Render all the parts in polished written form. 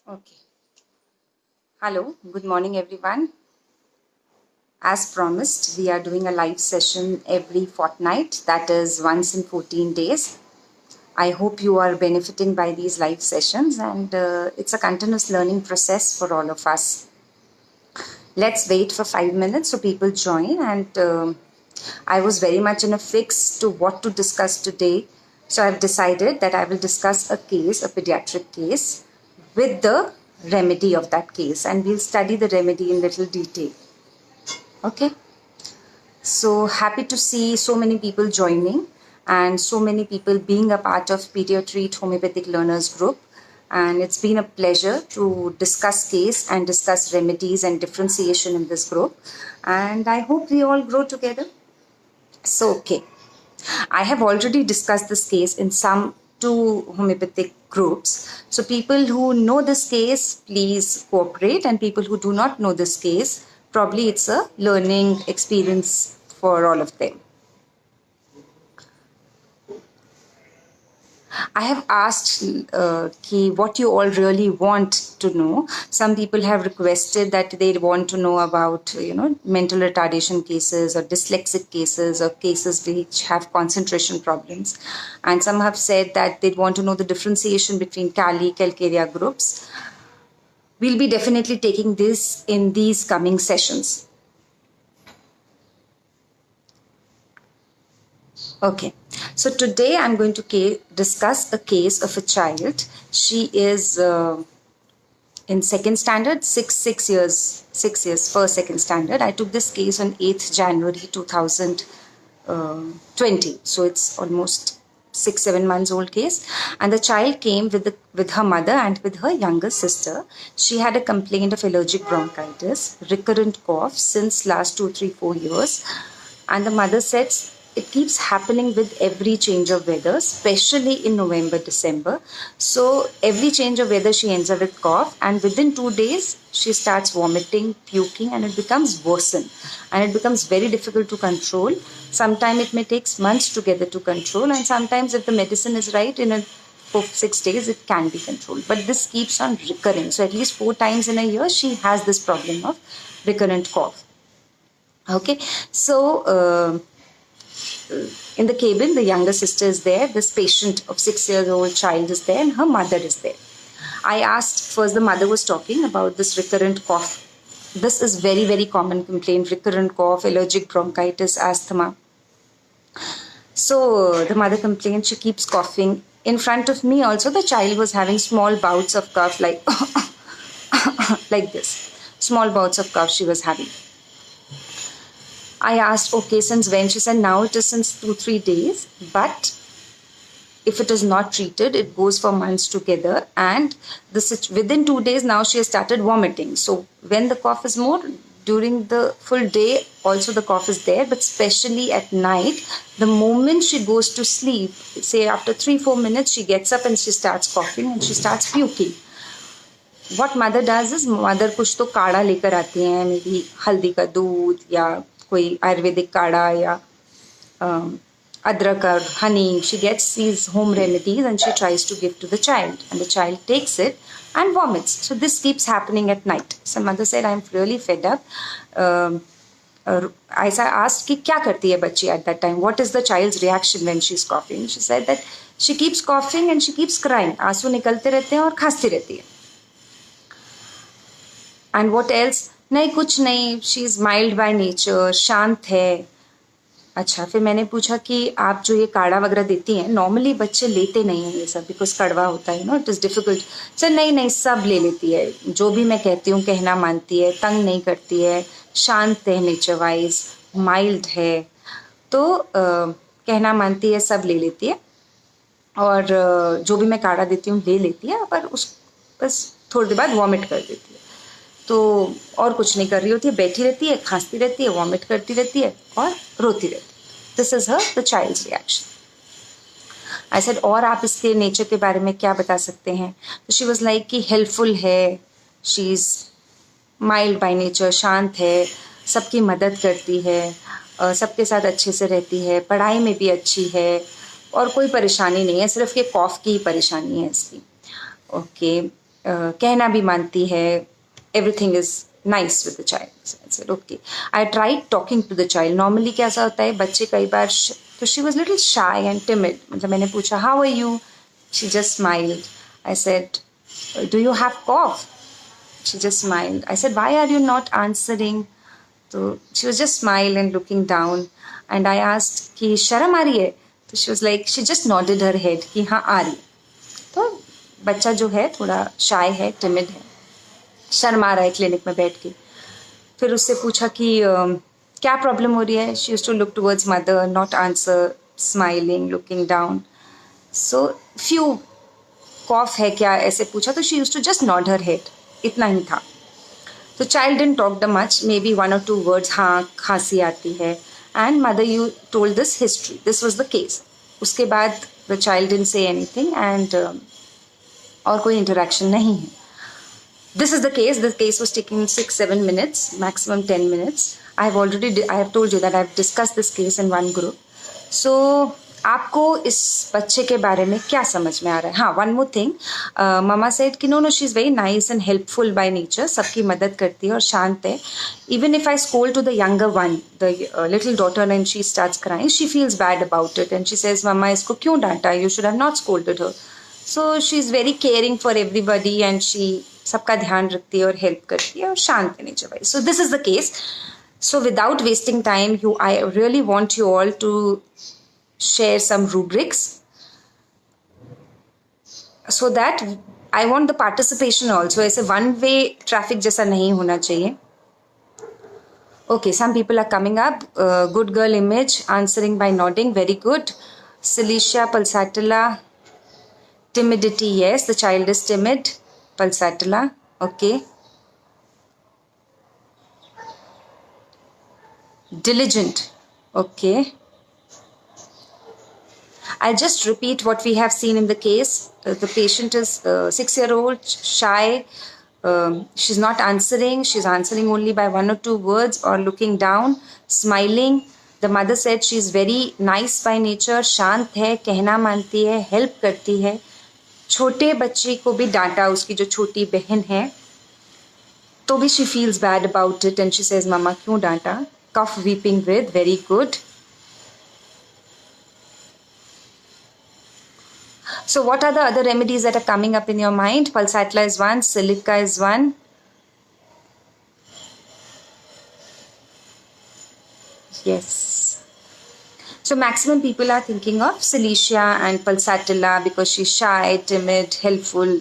Okay. Hello, good morning, everyone. As promised, we are doing a live session every fortnight, that is once in 14 days. I hope you are benefiting by these live sessions, and it's a continuous learning process for all of us. Let's wait for 5 minutes so people join. And I was very much in a fix to what to discuss today. So I've decided that I will discuss a case, a pediatric case, with the remedy of that case, and we'll study the remedy in little detail. Okay. So happy to see so many people joining and so many people being a part of Pediatreat Homeopathic Learners Group. And it's been a pleasure to discuss case and discuss remedies and differentiation in this group. And I hope we all grow together. So, okay. I have already discussed this case in some two homeopathic groups. So, people who know this case, please cooperate, and people who do not know this case, probably it's a learning experience for all of them. I have asked what you all really want to know. Some people have requested that they want to know about mental retardation cases or dyslexic cases or cases which have concentration problems, and some have said that they want to know the differentiation between Kali Calcarea groups. We'll be definitely taking this in these coming sessions. Okay, so today I'm going to discuss a case of a child. She is in second standard, six years for second standard. I took this case on 8th January 2020. So it's almost 6-7 months old case. And the child came with her mother and with her younger sister. She had a complaint of allergic bronchitis, recurrent cough since last 2, 3, 4 years. And the mother said it keeps happening with every change of weather, especially in November, December. So every change of weather, she ends up with cough, and within 2 days, she starts vomiting, puking, and it becomes worsen. And it becomes very difficult to control. Sometimes it may take months together to control, and sometimes if the medicine is right, in 6 days, it can be controlled. But this keeps on recurring. So at least 4 times in a year, she has this problem of recurrent cough. Okay, so in the cabin, the younger sister is there. This patient of 6 years old child is there, and her mother is there. I asked first, the mother was talking about this recurrent cough. This is very, very common complaint: recurrent cough, allergic bronchitis, asthma. So the mother complained she keeps coughing. In front of me, also, the child was having small bouts of cough, like like this. Small bouts of cough she was having. I asked, okay, since when? She said, now it is since 2, 3 days, but if it is not treated, it goes for months together. And within 2 days, now she has started vomiting. So when the cough is more, during the full day, also the cough is there, but especially at night, the moment she goes to sleep, say after 3, 4 minutes, she gets up and she starts coughing and she starts puking. What mother does is, mother कुछ तो काढ़ा लेकर आती हैं, maybe हल्दी का दूध या कोई आयुर्वेदिक काढ़ा या adrak or honey. She gets these home remedies and she tries to give to the child, and the child takes it and vomits. So this keeps happening at night. So mother said, I'm really fed up. I asked कि क्या करती है बच्ची at that time? What is the child's reaction when she's coughing? She said that she keeps coughing and she keeps crying. आंसू निकलते रहते हैं और खांसती रहती है. And what else? नहीं, कुछ नहीं. She is mild by nature, शांत है. अच्छा, फिर मैंने पूछा कि आप जो ये काढ़ा वगैरह देती हैं, नॉर्मली बच्चे लेते नहीं हैं ये सब, बिकॉज कड़वा होता है, इट इज़ डिफिकल्ट. सर नहीं नहीं, सब ले लेती है, जो भी मैं कहती हूँ कहना मानती है, तंग नहीं करती है, शांत है, नेचर वाइज माइल्ड है, तो कहना मानती है, सब ले लेती है, और जो भी मैं काढ़ा देती हूँ ले लेती है, पर बस थोड़ी देर बाद वॉमिट कर देती है. तो और कुछ नहीं कर रही होती है, बैठी रहती है, खांसती रहती है, वॉमिट करती रहती है और रोती रहती है. This is her the child's reaction. I said, और आप इसके नेचर के बारे में क्या बता सकते हैं? तो शी वाज लाइक कि हेल्पफुल है, she is mild by nature, शांत है, सबकी मदद करती है, सबके साथ अच्छे से रहती है, पढ़ाई में भी अच्छी है, और कोई परेशानी नहीं है, सिर्फ ये कॉफ की ही परेशानी है इसकी. ओके, कहना भी मानती है, everything is nice with the child. So I said, okay. I tried talking to the child. Normally कैसा होता है, बच्चे कई बार तो she was little shy and timid. मतलब मैंने पूछा, how are you? She just smiled. I said, do you have cough? She just smiled. I said, why are you not answering? So she was just smiling and looking down. And I asked कि शर्म आ रही है? तो she was like, she just nodded her head कि हाँ आ रही है. तो बच्चा जो है थोड़ा शाय है, टिमिड है, शर्मा रहा है क्लिनिक में बैठ के. फिर उससे पूछा कि क्या प्रॉब्लम हो रही है. She used to look towards mother, not answer, smiling, looking down. So few cough है क्या ऐसे पूछा तो she used to just nod her head. इतना ही था. तो child didn't talk the much, maybe 1 or 2 words, हाँ खांसी आती है. And mother you told this history, this was the case. उसके बाद the child didn't say anything and और कोई इंटरेक्शन नहीं है. This is the case. The case was taking 6-7 minutes, maximum 10 minutes. I have told you that I have discussed this case in one group. So, आपको इस बच्चे के बारे में क्या समझ में आ रहा है? हाँ, one more thing. Mama said कि no, she's very nice and helpful by nature. सबकी मदद करती है और शांत है. Even if I scold to the younger one, the little daughter, and she starts crying, she feels bad about it and she says, Mama, इसको क्यों डांटा? You should have not scolded her. So she's very caring for everybody and she सबका ध्यान रखती है और help करती है और शांत है nature wise. So this is the case. So without wasting time, I really want you all to share some rubrics so that I want the participation also. ऐसे वन वे ट्रैफिक जैसा नहीं होना चाहिए. Okay, some people are coming up. Good girl image, answering by nodding, very good. Cilicia pulsatilla, timidity, yes, the child is timid. Pulsatilla, okay. Diligent, okay. I'll just repeat what we have seen in the case. The patient is 6-year-old, shy. She's not answering. She's answering only by 1 or 2 words or looking down, smiling. The mother said she's very nice by nature, शांत है, कहना मानती है, help करती है. छोटे बच्चे को भी डांटा, उसकी जो छोटी बहन है, तो भी she feels bad about it and she says, Mama, क्यों डांटा? Cough weeping with, very good. So what are the other remedies that are coming up in your mind? Pulsatilla is one, silica is one. Yes. So maximum people are thinking of Cilicia and Pulsatilla because she's shy, timid, helpful,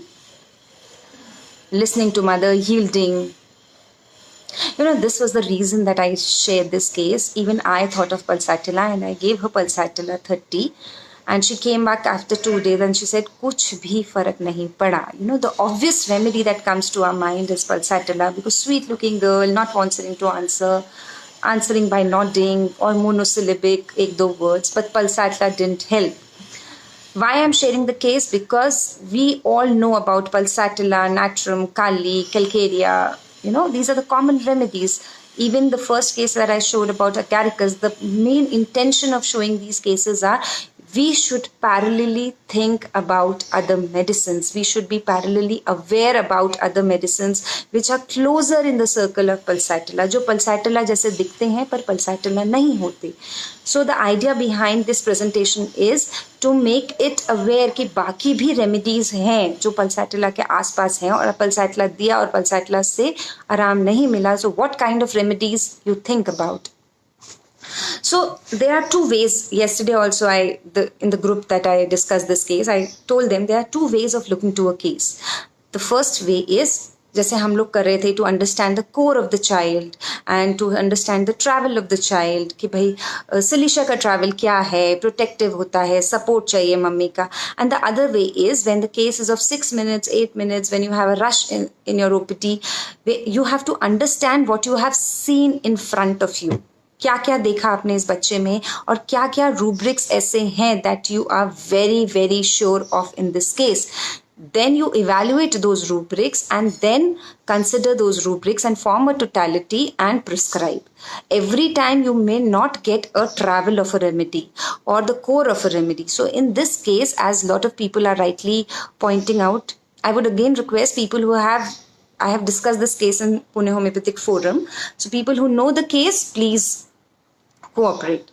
listening to mother, yielding. You know, this was the reason that I shared this case. Even I thought of Pulsatilla and I gave her Pulsatilla 30. And she came back after 2 days and she said, कुछ भी फर्क नहीं पड़ा. You know, the obvious remedy that comes to our mind is Pulsatilla because sweet looking girl, not wanting to answer, answering by nodding or monosyllabic, 1-2 words, but Pulsatilla didn't help. Why I'm sharing the case? Because we all know about Pulsatilla, Natrum, Kali, Calcarea. You know, these are the common remedies. Even the first case that I showed about Acaricus, the main intention of showing these cases are we should parallelly think about other medicines. We should be parallelly aware about other medicines which are closer in the circle of Pulsatilla. जो Pulsatilla जैसे दिखते हैं पर Pulsatilla नहीं होते. So the idea behind this presentation is to make it aware कि बाकी भी remedies हैं जो Pulsatilla के आसपास हैं और Pulsatilla दिया और Pulsatilla से आराम नहीं मिला. So what kind of remedies you think about? So there are 2 ways. Yesterday also in the group that I discussed this case, I told them there are 2 ways of looking to a case. The first way is जैसे हम लोग कर रहे थे to understand the core of the child and to understand the travel of the child कि भाई Cilicia का travel क्या है, protective होता है, support चाहिए मम्मी का. And the other way is when the case is of 6 minutes, 8 minutes, when you have a rush in your OPD, you have to understand what you have seen in front of you. क्या क्या देखा आपने इस बच्चे में और क्या क्या रूब्रिक्स ऐसे हैं that you are very very sure of in this case. Then you evaluate those rubrics and then consider those rubrics and form a totality and prescribe. Every time you may not get a travel of a remedy or the core of a remedy. So in this case, as a lot of people are rightly pointing out, I would again request people who I have discussed this case in Pune Homeopathic Forum. So people who know the case, please cooperate.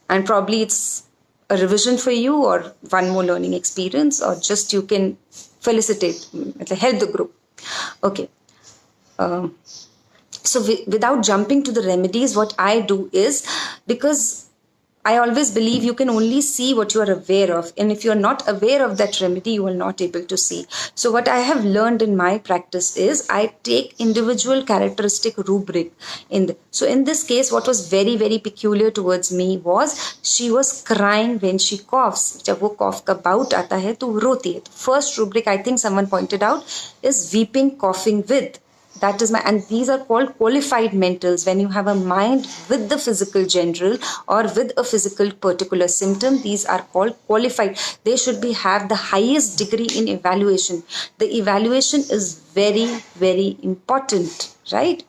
And probably it's a revision for you or one more learning experience, or just you can felicitate, help the group. Okay. So without jumping to the remedies, what I do is, because I always believe you can only see what you are aware of. And if you're not aware of that remedy, you will not able to see. So what I have learned in my practice is I take individual characteristic rubric. So in this case, what was very, very peculiar towards me was she was crying when she coughs. जब वो cough का bout आता है तो रोती है. First rubric, I think someone pointed out, is weeping, coughing with. That is and these are called qualified mentals. When you have a mind with the physical general or with a physical particular symptom, these are called qualified. They should have the highest degree in evaluation. The evaluation is very, very important, right?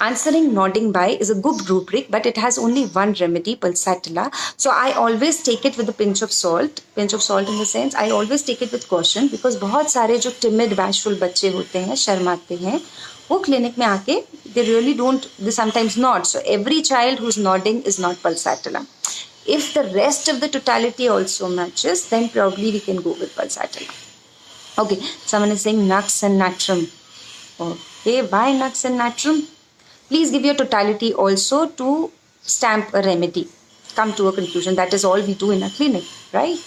Answering nodding by is a good rubric, but it has only one remedy, pulsatilla. So I always take it with a pinch of salt in the sense I always take it with caution, because बहुत सारे जो timid bashful बच्चे होते हैं, शर्माते हैं, वो clinic में आके they really don't, they sometimes nod. So every child who's nodding is not pulsatilla. If the rest of the totality also matches, then probably we can go with pulsatilla. Okay, someone is saying nux and natrum. Okay, why nux and natrum? Please give your totality also to stamp a remedy. Come to a conclusion. That is all we do in a clinic, right?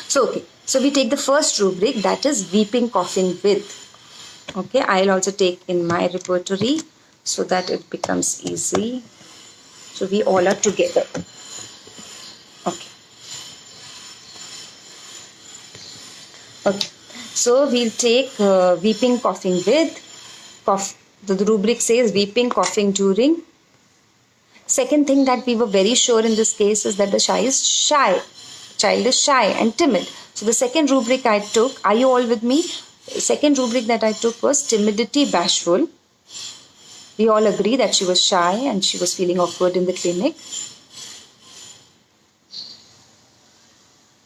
So, okay. So, we take the first rubric, that is weeping, coughing with. Okay, I'll also take in my repertory so that it becomes easy. So, we all are together. Okay. Okay. So, we'll take weeping, coughing with. The rubric says weeping, coughing during. Second thing that we were very sure in this case is that the child is shy and timid. So the second rubric I took, are you all with me? Second rubric that I took was timidity, bashful. We all agree that she was shy and she was feeling awkward in the clinic.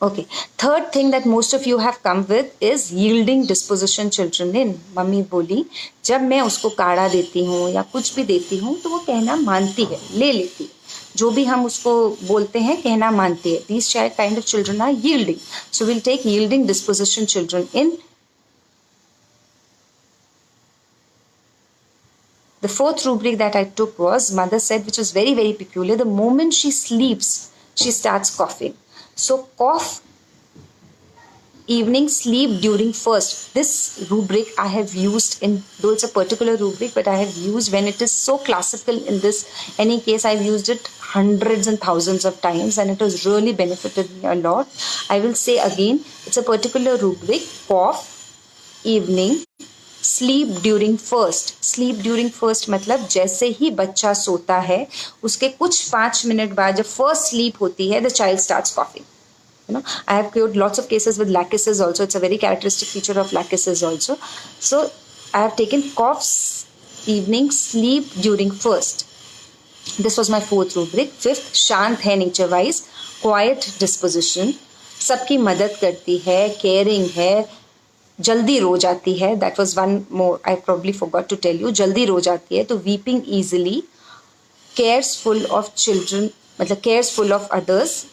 Okay. Third thing that most of you have come with is yielding disposition children in. Mummy बोली जब मैं उसको काढ़ा देती हूँ या कुछ भी देती हूँ तो वो कहना मानती है, ले लेती है. जो भी हम उसको बोलते हैं कहना मानती है. These kind of children are yielding. So we'll take yielding disposition children in. The fourth rubric that I took was, mother said, which was very, very peculiar, the moment she sleeps, she starts coughing. So cough, evening, sleep during first. This rubric I have used in, though it's a particular rubric, but I have used when it is so classical in any case, I've used it hundreds and thousands of times and it has really benefited me a lot. I will say again, it's a particular rubric, cough, evening, sleep during first. Sleep during first मतलब जैसे ही बच्चा सोता है उसके कुछ 5 minute बाद जब first sleep होती है, the child starts coughing. I have cured lots of cases with lachesis also. It's a very characteristic feature of lachesis also. So I have taken coughs, evening, sleep during first. This was my fourth rubric. Fifth, शांत है nature wise, quiet disposition, सबकी मदद करती है, caring है, जल्दी रो जाती है. That was one more I probably forgot to tell you. जल्दी रो जाती है तो weeping easily, cares full of children, मतलब cares full of others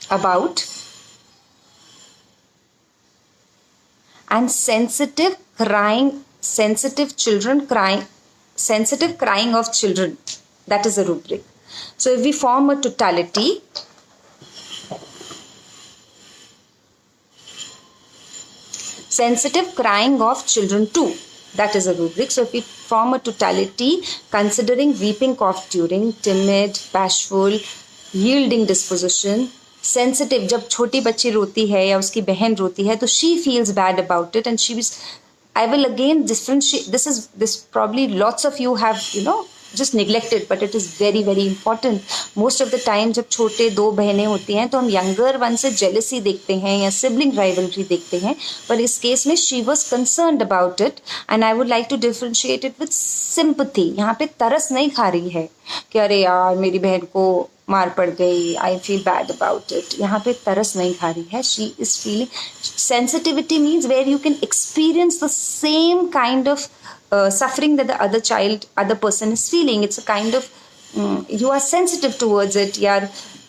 about, and sensitive crying of children. That is a rubric. So if we form a totality, sensitive crying of children too, that is a rubric. So if we form a totality considering weeping, cough during, timid, bashful, yielding disposition, sensitive, जब छोटी बच्ची रोती है या उसकी बहन रोती है तो she feels bad about it and I will again differentiate. This probably lots of you have just neglected, but it is very very important. Most of the time जब छोटे दो बहनें होती हैं तो हम younger one से jealousy देखते हैं या sibling rivalry देखते हैं, पर इस केस में she was concerned about it and I would like to differentiate it with sympathy. यहाँ पे तरस नहीं खा रही है कि अरे यार मेरी बहन को मार पड़ गई, I feel bad about it. यहाँ पे तरस नहीं खा रही है. She is feeling. Sensitivity means where you can experience the same kind of suffering that the other person is feeling. It's a kind of you are sensitive towards it. यार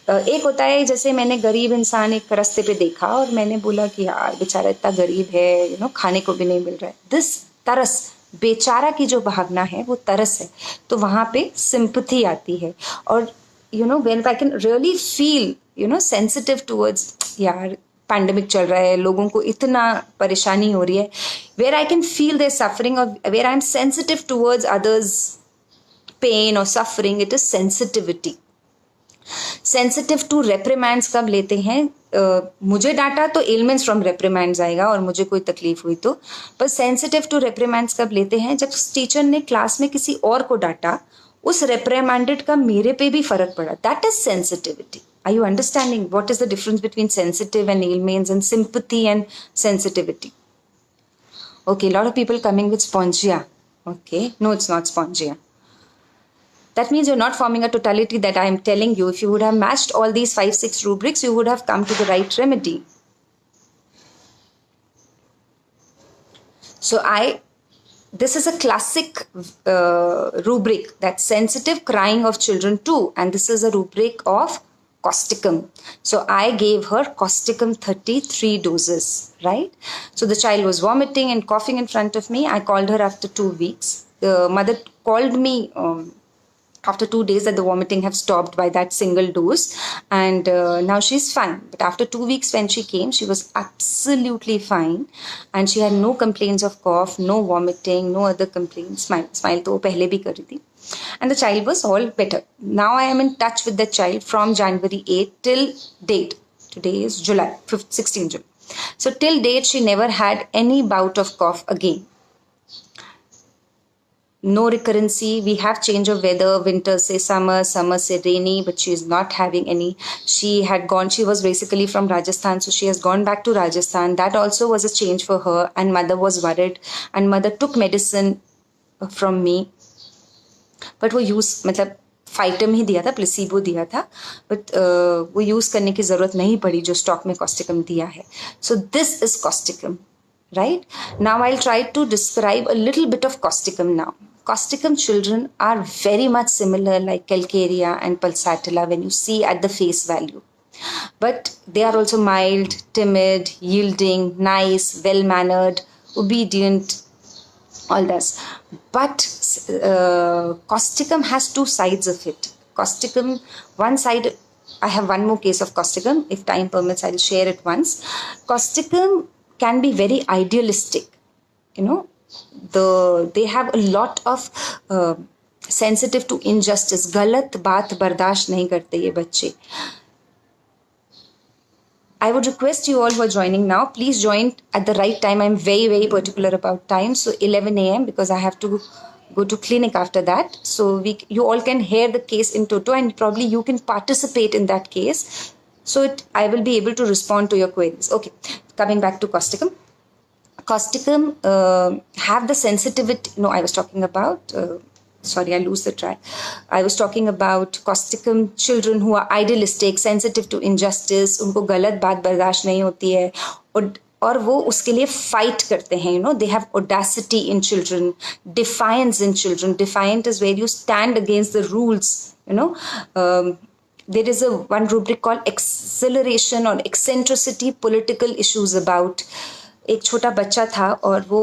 एक होता है जैसे मैंने गरीब इंसान एक रास्ते पे देखा और मैंने बोला कि यार बेचारा इतना गरीब है, खाने को भी नहीं मिल रहा है. दिस तरस, बेचारा की जो भावना है वो तरस है. तो वहाँ पे सिंपथी आती है. और when I can really feel sensitive towards, यार पैंडेमिक चल रहा है, लोगों को इतना परेशानी हो रही है, where I can feel their suffering और where I am sensitive towards others pain और suffering, it is sensitivity. Sensitive to reprimands कब लेते हैं? मुझे डांटा तो एलिमेंट्स फ्रॉम रेप्रिमैंड्स आएगा और मुझे कोई तकलीफ हुई तो. पर सेंसिटिव टू रेप्रिमैंड्स कब लेते हैं? जब टीचर ने क्लास में किसी और को डांटा, उस रेप्रिमैंडेड का मेरे पे भी फर्क पड़ा. That is sensitivity. Are you understanding what is the difference between sensitive and ailments and sympathy and sensitivity? Okay, a lot of people coming with spongia. Okay, no, it's not spongia. That means you're not forming a totality that I am telling you. If you would have matched all these 5-6 rubrics, you would have come to the right remedy. So this is a classic rubric, that's sensitive crying of children too, and this is a rubric of causticum. So I gave her causticum 33 doses, right? So the child was vomiting and coughing in front of me. I called her after 2 weeks. The mother called me after 2 days that the vomiting have stopped by that single dose, and now she's fine. But after 2 weeks when she came, she was absolutely fine and she had no complaints of cough, no vomiting, no other complaints. Smile to pehle bhi kar rahi thi. And the child was all better. Now I am in touch with the child from January 8th till date. Today is July 5th, 16th July. So till date she never had any bout of cough again. No recurrency. We have change of weather, winter say summer, summer say rainy, but she is not having any. She was basically from Rajasthan, so she has gone back to Rajasthan. That also was a change for her, and mother was worried, and mother took medicine from me. But वो use मतलब फाइटम ही दिया था, placebo दिया था, but वो use करने की ज़रूरत नहीं पड़ी जो स्टॉक में कॉस्टिकम दिया है. So this is causticum, right? Now I will try to describe a little bit of causticum now. Causticum children are very much similar like Calcarea and Pulsatilla when you see at the face value. But they are also mild, timid, yielding, nice, well-mannered, obedient, all this. But causticum has two sides of it. Causticum, one side, I have one more case of causticum. If time permits, I will share it once. Causticum can be very idealistic. They have a lot of sensitive to injustice. गलत बात बर्दाश्त नहीं करते ये बच्चे. I would request you all who are joining now, please join at the right time. I'm very, very particular about time. So 11 a.m. because I have to go to clinic after that. So you all can hear the case in toto and probably you can participate in that case. So I will be able to respond to your queries. Okay, coming back to causticum. Causticum have the sensitivity. No, I was talking about... sorry, I lose the track. I was talking about causticum children who are idealistic, sensitive to injustice. उनको गलत बात बर्दाश्त नहीं होती है और वो उसके लिए fight करते हैं. They have audacity in children, defiance in children. Defiant is where you stand against the rules. There is one rubric called exhilaration or eccentricity, political issues about. एक छोटा बच्चा था और वो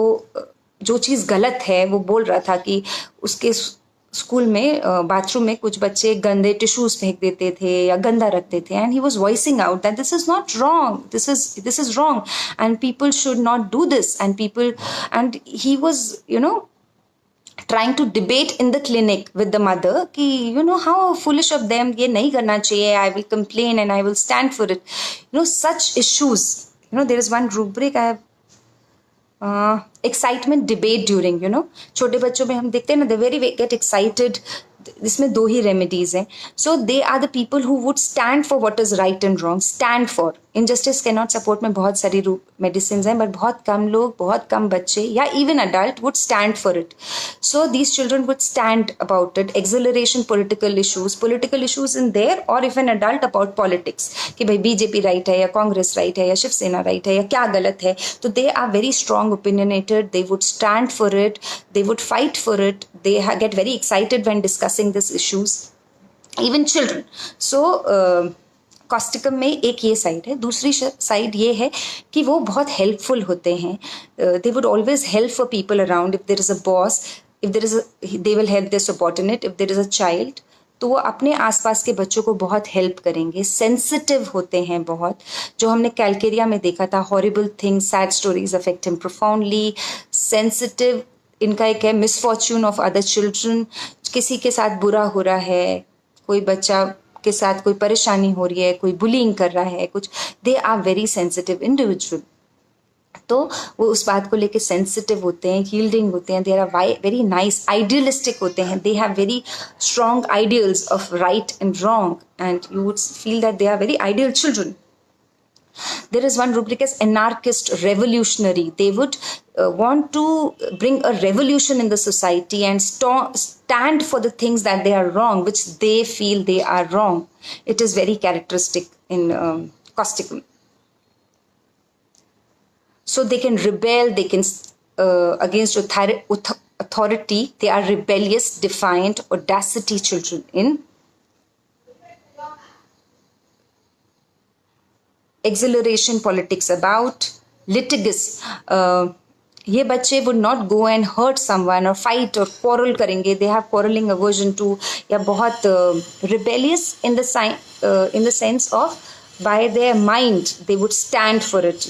जो चीज़ गलत है वो बोल रहा था कि उसके स्कूल में बाथरूम में कुछ बच्चे गंदे टिश्यूज फेंक देते थे या गंदा रखते थे, and he was voicing out that this is not wrong, this is wrong and people should not do this, and he was trying to debate in the clinic with the mother कि how foolish of them, ये नहीं करना चाहिए, I will complain and I will stand for it. Such issues. There is one rubric I have excitement debate during, छोटे बच्चों में हम देखते हैं ना, दे वेरी गेट एक्साइटेड. इसमें दो ही रेमेडीज हैं. So they are the people who would stand for what is right and wrong. Stand for injustice can not support में बहुत सारी मेडिसिन हैं, बट बहुत कम लोग, बहुत कम बच्चे या even adult would stand for it. So these children would stand about it. Acceleration political issues in there, और if an adult about politics, कि भाई बीजेपी राइट है या कांग्रेस राइट है या शिवसेना राइट है या क्या गलत है. तो they are very strong opinionated. They would stand for it. They would fight for it. They get very excited when discussing these issues. Even children. So, Causticum में एक ये साइड है. दूसरी साइड ये है कि वो बहुत हेल्पफुल होते हैं. They would always help for people around. If there is a boss, if there is they will help their subordinate. If there is a child, तो वो अपने आसपास के बच्चों को बहुत हेल्प करेंगे. सेंसिटिव होते हैं बहुत, जो हमने कैलकेरिया में देखा था. Horrible things, sad stories affect him profoundly. Sensitive इनका एक है मिसफॉर्च्यून ऑफ अदर चिल्ड्रन. किसी के साथ बुरा हो रहा है, कोई बच्चा के साथ कोई परेशानी हो रही है, कोई बुलिंग कर रहा है, कुछ, they are very sensitive individual. तो वो उस बात को लेके सेंसिटिव होते हैं, हील्डिंग होते हैं. They are very nice, idealistic होते हैं. They have very strong ideals of right and wrong, and you would feel that they are very ideal children. There is one rubric as anarchist revolutionary. They would want to bring a revolution in the society and stand for the things that they are wrong, which they feel they are wrong. It is very characteristic in Causticum. So they can rebel, they can against authority. They are rebellious, defiant, audacity children in exhilaration, politics about, litigious. ये बच्चे would not go and hurt someone or fight or quarrel करेंगे. They have quarreling aversion to, या बहुत rebellious in the sense of by their mind they would stand for it.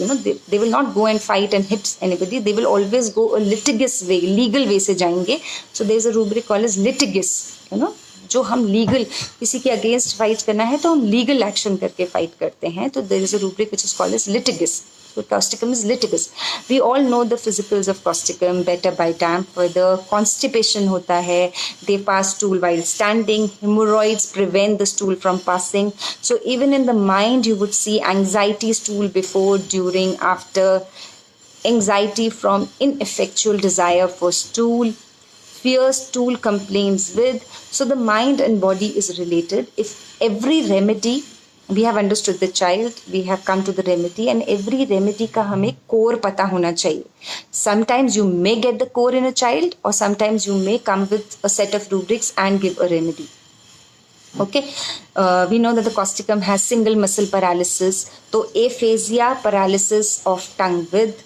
They will not go and fight and hit anybody. They will always go a litigious way, legal way से जाएंगे. So there is a rubric called as litigious. जो हम legal किसी के against fight करना है तो हम लीगल एक्शन करके फाइट करते हैं. तो there is a rubric which is called as litigious. So causticum is litigious. We all know the physicals of causticum better by damp weather. Constipation होता है. They pass stool while standing. Hemorrhoids prevent the stool from passing. So even in the mind you would see anxiety stool before, during, after. Anxiety from ineffectual desire for stool. Fear stool complains with. So the mind and body is related. If every remedy, we have understood the child, we have come to the remedy, and every remedy का हमें core पता होना चाहिए. Sometimes you may get the core in a child, or sometimes you may come with a set of rubrics and give a remedy. Okay, we know that the causticum has single muscle paralysis. तो aphasia, paralysis of tongue with,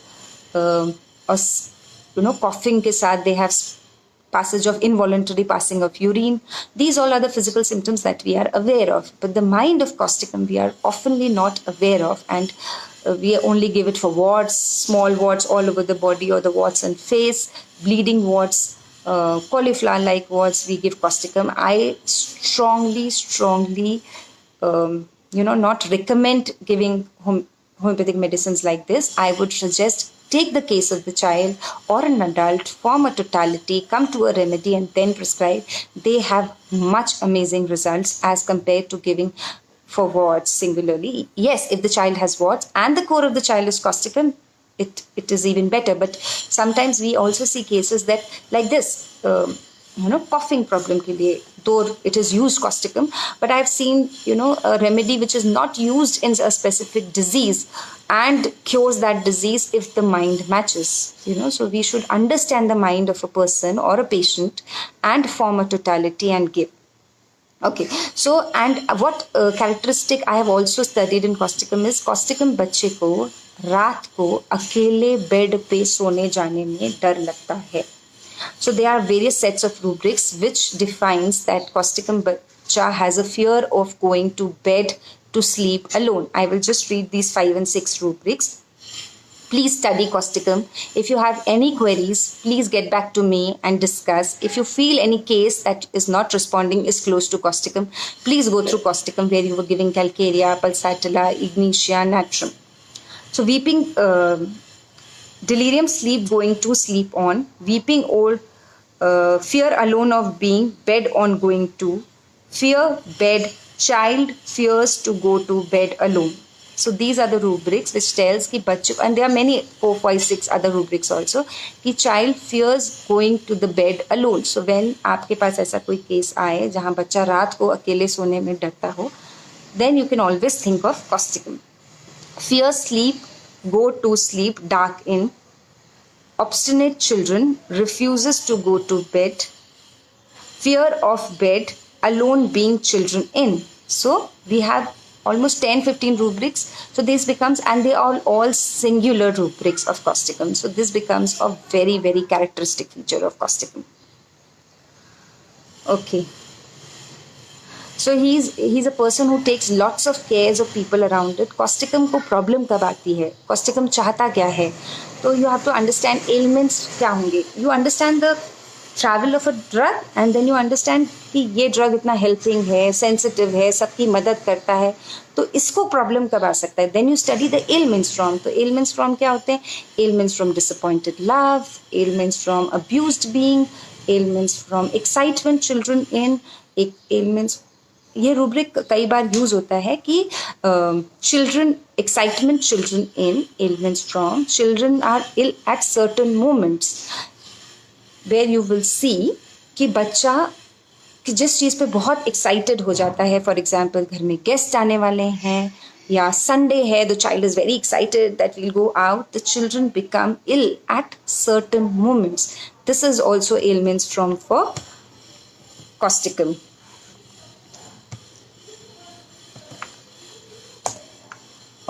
coughing के साथ they have passage of involuntary passing of urine. These all are the physical symptoms that we are aware of. But the mind of causticum we are oftenly not aware of, and we only give it for warts, small warts all over the body, or the warts on face, bleeding warts, cauliflower-like warts. We give causticum. I strongly, not recommend giving homeopathic medicines like this. I would suggest take the case of the child or an adult, form a totality, come to a remedy, and then prescribe. They have much amazing results as compared to giving for warts singularly. Yes, if the child has warts and the core of the child is causticum, it is even better. But sometimes we also see cases that like this, coughing problem के लिए, though it is used causticum, but I've seen a remedy which is not used in a specific disease and cures that disease if the mind matches. So we should understand the mind of a person or a patient and form a totality and give. Okay, so and what characteristic I have also studied in causticum is causticum बच्चे को रात को अकेले bed पे सोने जाने में डर लगता है. So there are various sets of rubrics which defines that causticum bacha has a fear of going to bed to sleep alone. I will just read these 5 and 6 rubrics. Please study causticum. If you have any queries, please get back to me and discuss. If you feel any case that is not responding is close to causticum, please go through causticum where you were giving calcarea, pulsatilla, ignitia, natrum. So weeping delirium, sleep, going to sleep on, weeping old, fear alone of being, bed on going to, fear, bed, child fears to go to bed alone. So these are the rubrics which tells कि बच्चों, and there are many 4, 5, 6 other rubrics also, कि child fears going to the bed alone. So when आपके पास ऐसा कोई case आए जहाँ बच्चा रात को अकेले सोने में डरता हो, then you can always think of causticum. Fear sleep, go to sleep, dark in. Obstinate children, refuses to go to bed. Fear of bed, alone being children in. So we have almost 10-15 rubrics. So this becomes, and they are all singular rubrics of causticum. So this becomes a very, very characteristic feature of causticum. Okay. So he's a person who takes lots of cares of people around it. Causticum को problem कब आती है? Causticum चाहता क्या है? तो you have to understand ailments क्या होंगे. You understand the travel of a drug and then you understand कि ये drug इतना helping है, sensitive है, सबकी मदद करता है. तो इसको problem कब आ सकता है? Then you study the ailments from. तो ailments from क्या होते हैं? Ailments from disappointed love, ailments from abused being, ailments from excitement children in, ailments. ये रूब्रिक कई बार यूज होता है कि children excitement children in elements from children are ill at certain moments where you will see कि बच्चा कि जिस चीज़ पे बहुत एक्साइटेड हो जाता है. फॉर एग्जांपल घर में गेस्ट आने वाले हैं या संडे है, the child is very excited that will go out, the children become ill at certain moments. This is also elements from for causticum.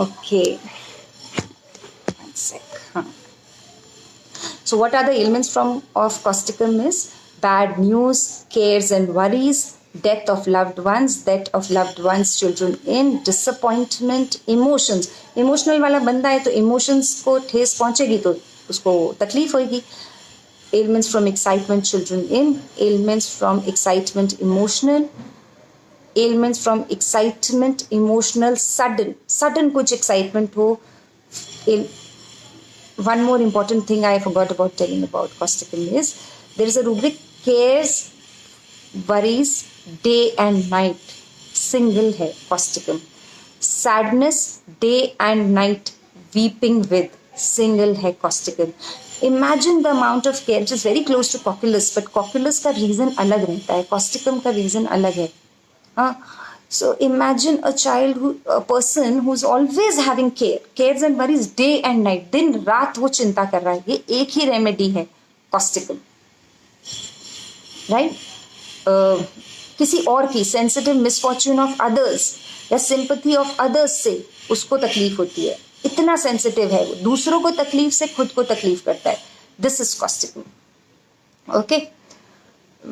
Okay, one sec. So what are the ailments from of causticum is bad news, cares and worries, death of loved ones, children in, disappointment, emotions. Emotional वाला बंदा है तो emotions को ठेस पहुंचेगी तो उसको तकलीफ होगी. Ailments from excitement, children in, ailments from excitement, emotional, ailments from excitement, emotional, sudden कुछ excitement हो. One more important thing I forgot about telling about causticum is there is a rubric cares, worries, day and night. Single है causticum. Sadness, day and night, weeping with. Single है causticum. Imagine the amount of care which is very close to cocculus, but cocculus का reason अलग रहता है, causticum का reason अलग है. So imagine a person who's always having cares and worries day and night. दिन रात वो चिंता कर रहा है. ये एक ही रेमेडी है causticum, right? किसी और की sensitive misfortune of others या sympathy of others से उसको तकलीफ होती है. इतना sensitive है वो, दूसरों को तकलीफ से खुद को तकलीफ करता है. This is causticum. Okay.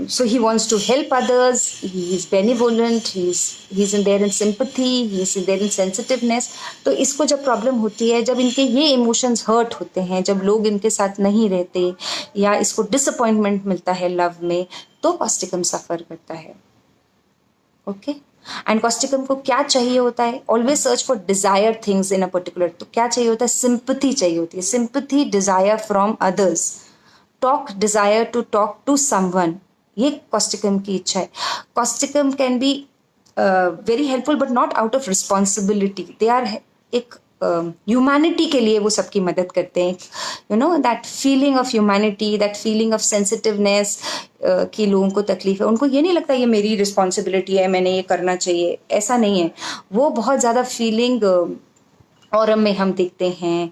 So he wants to help others, he is benevolent, he's in there in sympathy, he's in there in sensitiveness. तो इसको जब प्रॉब्लम होती है, जब इनके ये इमोशंस हर्ट होते हैं, जब लोग इनके साथ नहीं रहते या इसको डिसअपॉइंटमेंट मिलता है लव में, तो causticum सफ़र करता है. ओके. एंड causticum को क्या चाहिए होता है? Always search for desire things in a particular. तो क्या चाहिए होता है? सिंपथी चाहिए होती है. Sympathy, desire from others, talk, desire to talk to someone. ये causticum की इच्छा है. causticum can be very helpful but not out of responsibility. They are एक ह्यूमैनिटी के लिए वो सबकी मदद करते हैं. You know that feeling of humanity, that feeling of sensitiveness कि लोगों को तकलीफ है. उनको ये नहीं लगता ये मेरी रिस्पॉन्सिबिलिटी है, मैंने ये करना चाहिए, ऐसा नहीं है. वो बहुत ज़्यादा फीलिंग औरम में हम देखते हैं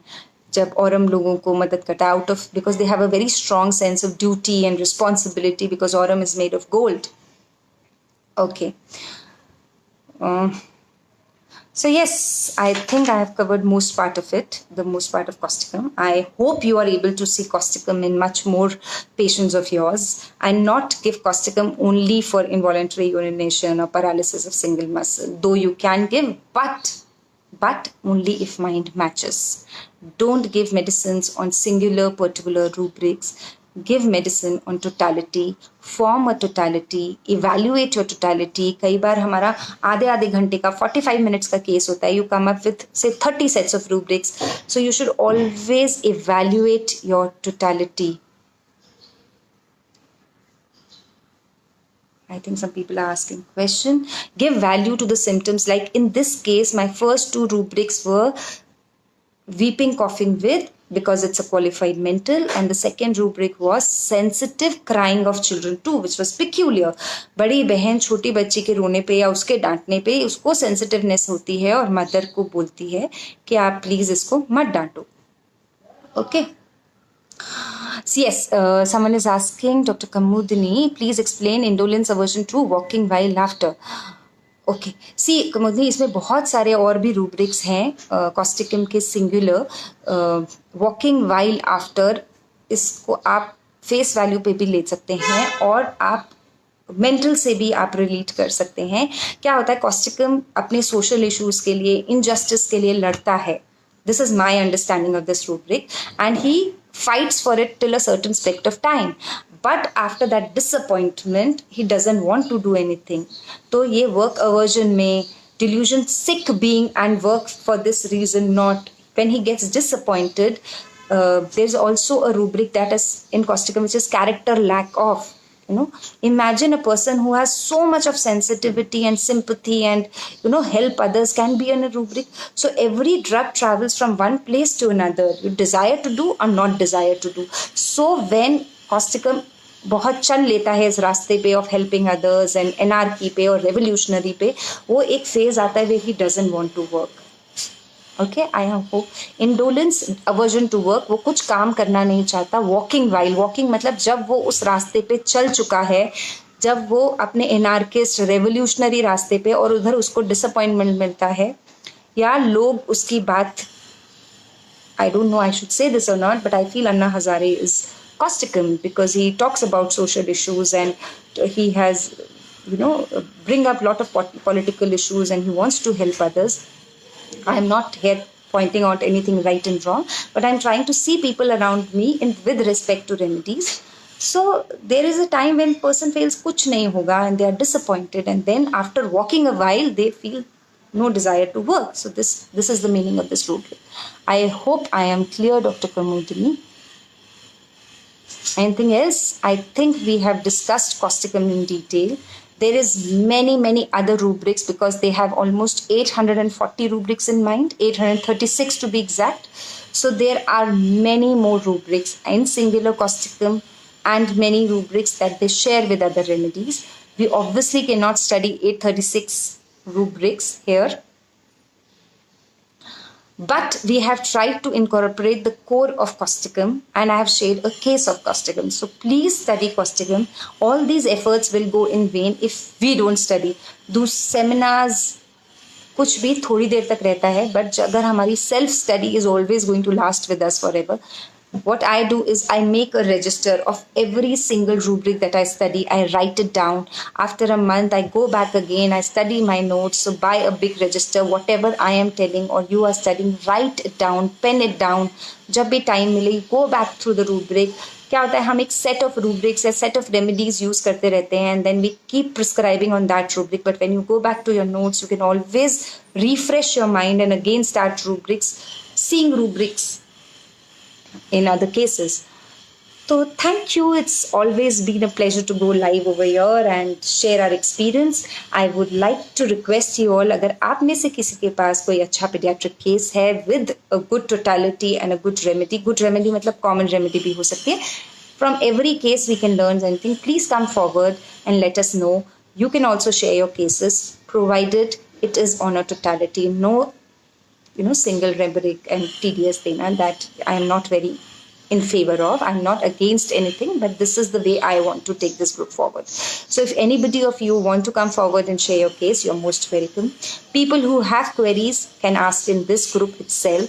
जब औरम लोगों को मदद करता है out of, because they have a very strong sense of duty and responsibility, because Aurum is made of gold. Okay. So yes, I think I have covered most part of it, the most part of causticum. I hope you are able to see causticum in much more patients of yours and not give causticum only for involuntary urination or paralysis of single muscle, though you can give, but only if mind matches. Don't give medicines on singular particular rubrics. give medicine on totality, form a totality, evaluate your totality. कई बार हमारा आधे घंटे का 45 minutes का case होता है. You come up with say 30 sets of rubrics. So you should always evaluate your totality. I think some people are asking question. Give value to the symptoms. Like in this case, my first two rubrics were weeping, coughing with, because it's a qualified mental, and the second rubric was sensitive crying of children too, which was peculiar. बड़ी बहन छोटी बच्ची के रोने पे या उसके डांटने पे उसको सेंसिटिवनेस होती है और मदर को बोलती है कि आप प्लीज इसको मत डांटो. Okay. So yes, someone is asking, Dr. Kamudini, please explain indolence aversion to walking while laughter. Okay see कमोदनी, इसमें बहुत सारे और भी रूब्रिक्स हैं कॉस्टिकम के सिंगुलर. वॉकिंग वाइल आफ्टर, इसको आप फेस वैल्यू पे भी ले सकते हैं और आप मेंटल से भी आप रिलेट कर सकते हैं. क्या होता है, कॉस्टिकम अपने सोशल इश्यूज के लिए, इनजस्टिस के लिए लड़ता है. This is my understanding of this rubric, and he fights for it till a certain spect of time. But after that disappointment, he doesn't want to do anything. तो ये work aversion में delusion sick being and work for this reason not. When he gets disappointed, there's also a rubric that is in Costigan, which is character lack of. Imagine a person who has so much of sensitivity and sympathy and help others can be in a rubric. So every drug travels from one place to another. You desire to do or not desire to do. So when Costigan बहुत चल लेता है इस रास्ते पे of helping others and anarchy पे और revolutionary पे, वो एक फेज आता है where he doesn't want to work. Okay, I hope. Indolence aversion to work, वो कुछ काम करना नहीं चाहता. वॉकिंग वाइल, वॉकिंग मतलब जब वो उस रास्ते पे चल चुका है, जब वो अपने एनार्किस्ट रेवोल्यूशनरी रास्ते पे और उधर उसको डिसअपॉइंटमेंट मिलता है या लोग उसकी बात, I don't know I should say this or not, but I feel Anna Hazare is causticum because he talks about social issues and he has bring up lot of political issues and he wants to help others. I am not here pointing out anything right and wrong, but I'm trying to see people around me with respect to remedies. So there is a time when person feels kuch nahi hoga and they are disappointed, and then after walking a while they feel no desire to work. So this is the meaning of this rubric. I hope I am clear, Dr. Pramodini. Anything else? I think we have discussed causticum in detail. There is many other rubrics because they have almost 840 rubrics in mind, 836 to be exact. So there are many more rubrics in singular causticum and many rubrics that they share with other remedies. We obviously cannot study 836 rubrics here, but we have tried to incorporate the core of causticum and I have shared a case of causticum. So please study causticum. All these efforts will go in vain if we don't study. Do seminars, कुछ भी थोड़ी देर तक रहता है, but अगर हमारी self study is always going to last with us forever. What I do is I make a register of every single rubric that I study. I write it down. After a month, I go back again. I study my notes. So buy a big register. Whatever I am telling or you are studying, write it down, pen it down. जब भी time मिले, go back through the rubric. क्या होता है, हम एक set of rubrics या set of remedies use करते रहते हैं and then we keep prescribing on that rubric. But when you go back to your notes, you can always refresh your mind and again start rubrics, seeing rubrics in other cases. So thank you. It's always been a pleasure to go live over here and share our experience. I would like to request you all, अगर आप में से किसी के पास कोई अच्छा pediatric case है with a good totality and a good remedy मतलब common remedy भी हो सकती है. From every case we can learn something. Please come forward and let us know. You can also share your cases provided it is on a totality. No single rubric and tedious thing, and that I am not very in favor of. I'm not against anything, but this is the way I want to take this group forward. So if anybody of you want to come forward and share your case, you're most welcome. People who have queries can ask in this group itself.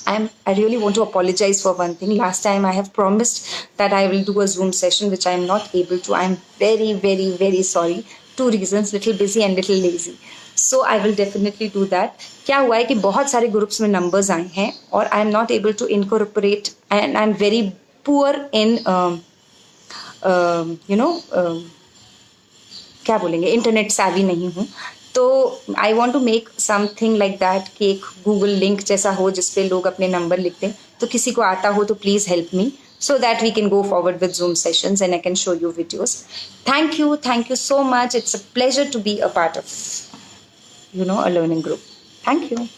I really want to apologize for one thing. Last time I have promised that I will do a Zoom session, which I am not able to. I'm very sorry. 2 reasons, little busy and little lazy. So I will definitely do that. क्या हुआ है कि बहुत सारे groups में numbers आए हैं और I am not able to incorporate and I am very poor in क्या बोलेंगे, इंटरनेट savvy नहीं हूँ. तो I want to make something like that कि एक गूगल लिंक जैसा हो जिसपे लोग अपने नंबर लिखते हैं. तो किसी को आता हो तो please help me so that we can go forward with Zoom sessions and I can show you videos. Thank you so much. It's a pleasure to be a part of, a learning group. Thank you.